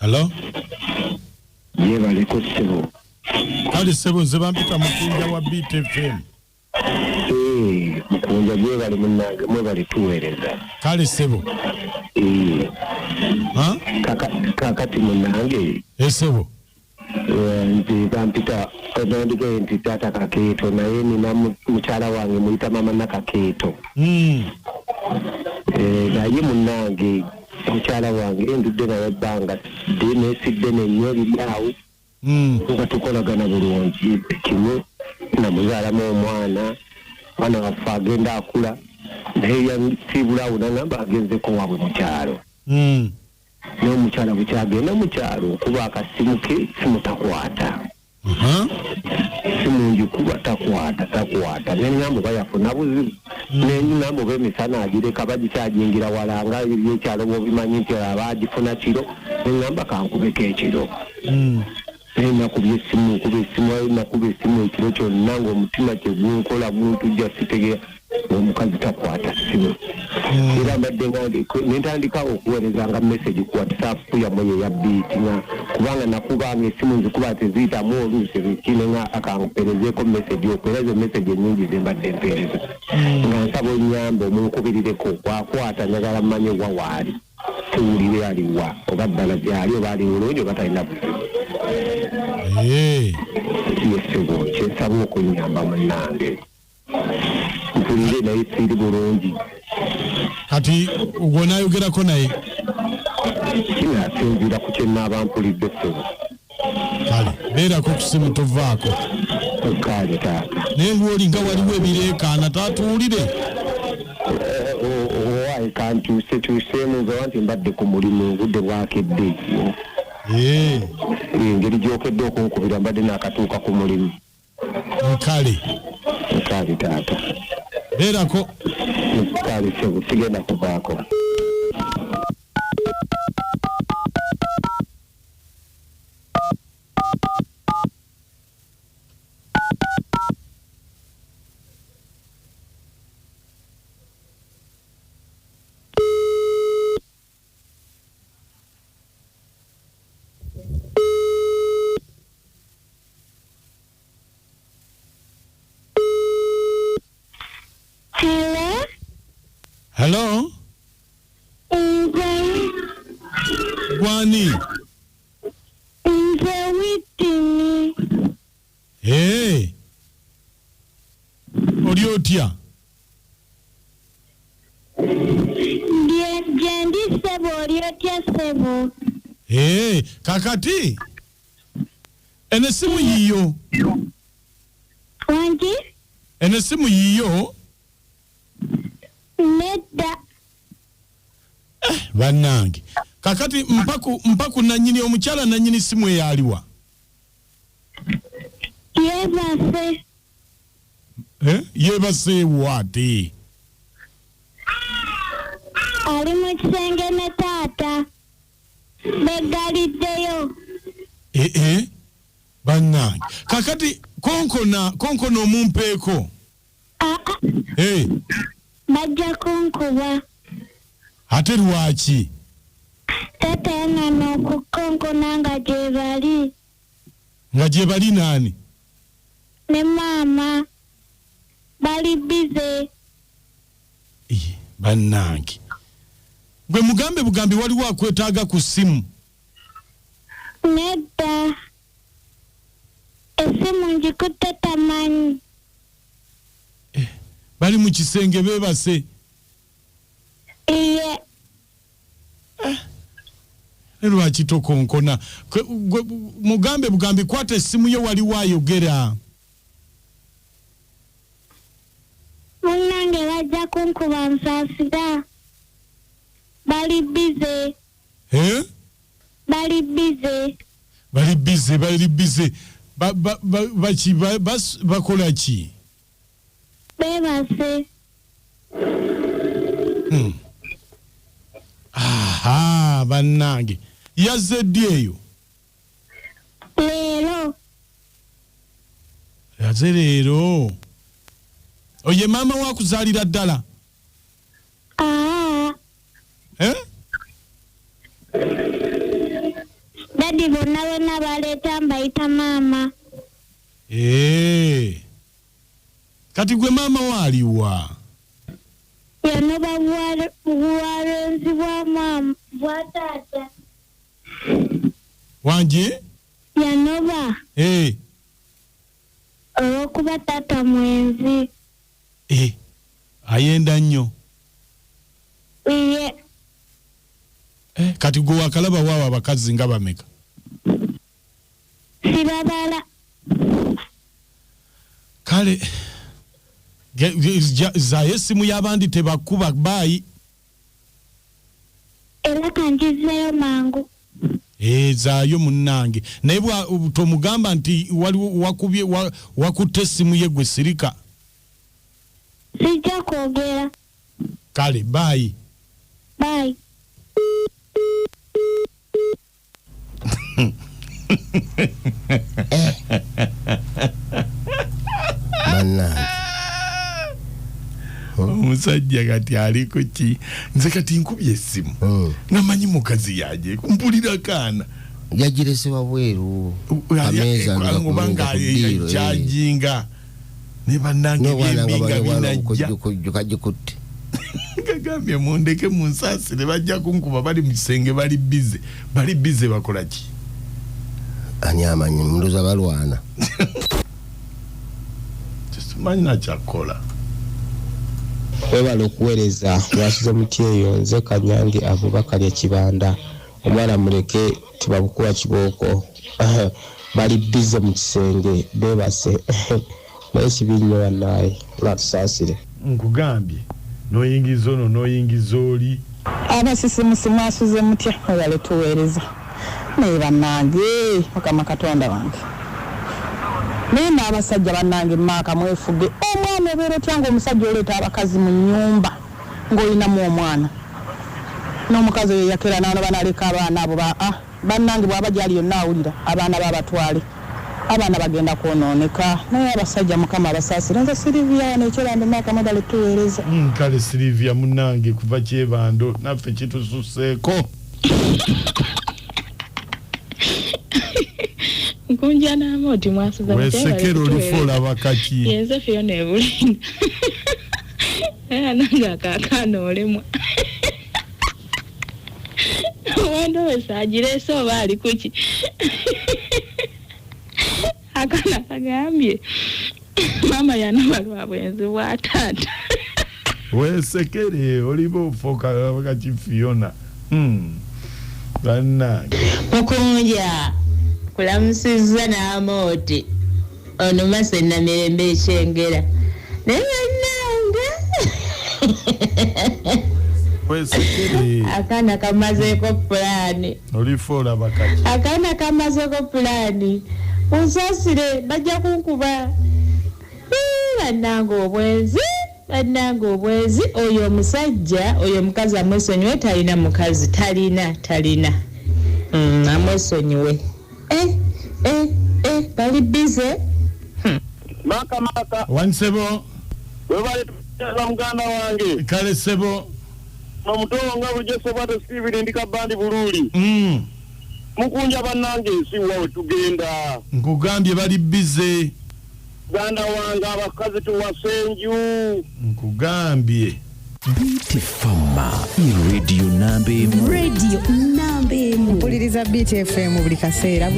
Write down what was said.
Hello? Yebale ko ssebo. Kale ssebo nze bampita Mukunja wa BTFM. Mukunja yebale munnange mwebale tuweereza. Kale ssebo. Kakati munnange. Ssebo. Nti bampita nondige nti Taata Kakeeto naye nina mukyala wange muyita mama Nakakeeto. Naye munnange mukyala wange ndudde naye ebbanga neesidde nenyo ebiryawo nga tukolagana bulungi kimu namuzaalamu omwana waffe agenda akula naye yansiibulawo nagamba agenzeko waabwe mukyalo naye omukyala bukyagenda mukyalo kuba akasimu ke simutakwata simu ngikuba takwata neŋŋamba oba yafuna buzibu neŋŋamba oba emisana agireka bagikyajingira wala nga ebyekyalo bwobimanyi nti abagifuna kiro neŋŋamba kankubeko ekiro naye nakuba esimu ekiro kyonna ng'omutima kyegunkola guntujja sitegera omukazi takwata simu era mbadde nentandikawo okuweerezanga message ku WhatsApp yamwe yeya biiti nga kubanga nakubanga esimu nzikuba teziyitamu oluusi kine nga akanguperezeeko message okuweereza message ennyingi zembadde mpeereza nga nsaba onnyamba omunkubirireko wakwata njagala mmanyi wa waali tuwulire aliwa oba ddala gyali oba ali bulungi oba talina buzibu yesebo kyensaba okunnyamba munnange mpulire naye siiri bulungi kati gwonayogerako naye kinasinziira ku kyenaaba mpulidde ssebo kale beerako ku simu tovaako kale taata naye lwoli nga waliwo ebireekaana taatuwulire owaye kantuuseemu nze wanti mbadde ku mulimu obudde bwakedde engeri gyokedde okunkubira mbadde naakatuuka ku mulimu kale taata beerako kale sebo sigenda kuvaako Hello? Gwani? Nze witini. Oli otya? Gyendi ssebo oli otya ssebo? Kakati? Ene simu yiyo? Wangi? Ene simu yiyo? Nedda. Bannange. Kakati mpaku nanyini omukyala nanyini simu eyaliwa. Yebase. Yebase wati. Ali mu kisenge ne taata. Begaliddeyo. Bannange. Kakati konkona omumpeeko. Bajja kunkuba. Ate lwaki? Taata yanana okukonkona nga gyebali. Nga gyebali nani? Ne maama. Bali bize. Bannange. Gwe mugambe bugambi waliwo akwetaaga ku ssimu. Nedda. Essimu ngikutte tamanyi. Bali mu kisenge beebase. Lwaki tokonkona? Mugambe bugambi kwata essimu ye waliwo ayogera. Munnange bajja kunkuba nsaasira. Bali bize. Bali bize. Bakola ki? Beebase. Bannange. Yazze ddi eyo? Leero. Yazze leero. Oye maama wakuzaalira ddala? abandi bonna baleeta mbayita maama. Kati gwe maama waliwa? Yanoba buwalenzi bwa maama bwa taata. Wange? Yanoba. Olw'okuba taata mwenzi. Ayenda nnyo. Iye. Kati gwe wakalaba waawa abakazi nga bameka? Sibabala. Kale zaye simu y'abandi tebakuba bayi. Era kanjizeyo mangu. Zaayo munnange. Naye tomugamba nti waliwo wakubye wakutte simu ye gwe sirika. Sijja kwogera. Kale bayi. Bye. Omusajja kati ali ku ki? Nze kati nkubye essimu namanyi mukazi yaje kumpulira kaana yagiresebwa bweru ameza ngobanga yajinga ne bannange byembinga binajja kajikutte kagambye mundeke munsasire bajja kunkuba bali mu kisenge bali bize bakola ki? Ani amanyi mundoza balwana. Tusimanyi na kyakola. Webala okuweereza lwasize muti eyo nze Kanyange Abubakar Kibanda omwana muleke tibabukuwa kibooko bali bize mu kisenge bebase naye kibinyo wannaye lwatusaasire nkugambye noyingiza ono noyingiza oli abasisimusimu asuze mutya webale tuweereza naye bannange Mukama Katonda wange naye n'abasajja bannange maaka mwefuge omwana obeera otya ng'omusajja oleeta abakazi mu nnyumba ng'olinamu omwana n'omukazi oyo yakera naano banaleka abaana abo bannange bw'aba gyali yonna awulira abaana babatwale abaana bagenda kwonooneka naye abasajja Mukama abasaasira nze Silivia wano ekyebando maaka mwebale tuweereza kale Silivia munnange kuva kyebando naffe kitususseeko Nkunja na moti mwasuza wesekero lifola bakaki yenze fiyo nebulina nanga kakano olemwa wendo wesajire so bali kuki akana kagambye mama yanabalwa bwenzi bwa taata wesekere olibo foka bakaki Fiona bannange mukunja kulamusiza n'amoti ono masena mirembe ekyengera naye bannange wesekere akaana kamazeeko pulaani olifola bakaki akaana kamazeeko pulaani unsaasire bajja kunkuba bannange obwenzi oyo omusajja oyo omukazi amwesonyiwe talina mukazi talina amwesonyiwe bali bize maka wansebo webale tuza muganda wange kale sebo omutowo nga bujeso bwato Steven ndika bandi bululi mukunja bannange siwa we tugenda nkugambye bali bize ganda wange abakazi tuwasenju nkugambye BTFM radio nambe mpuliriza BTFM buli kaseera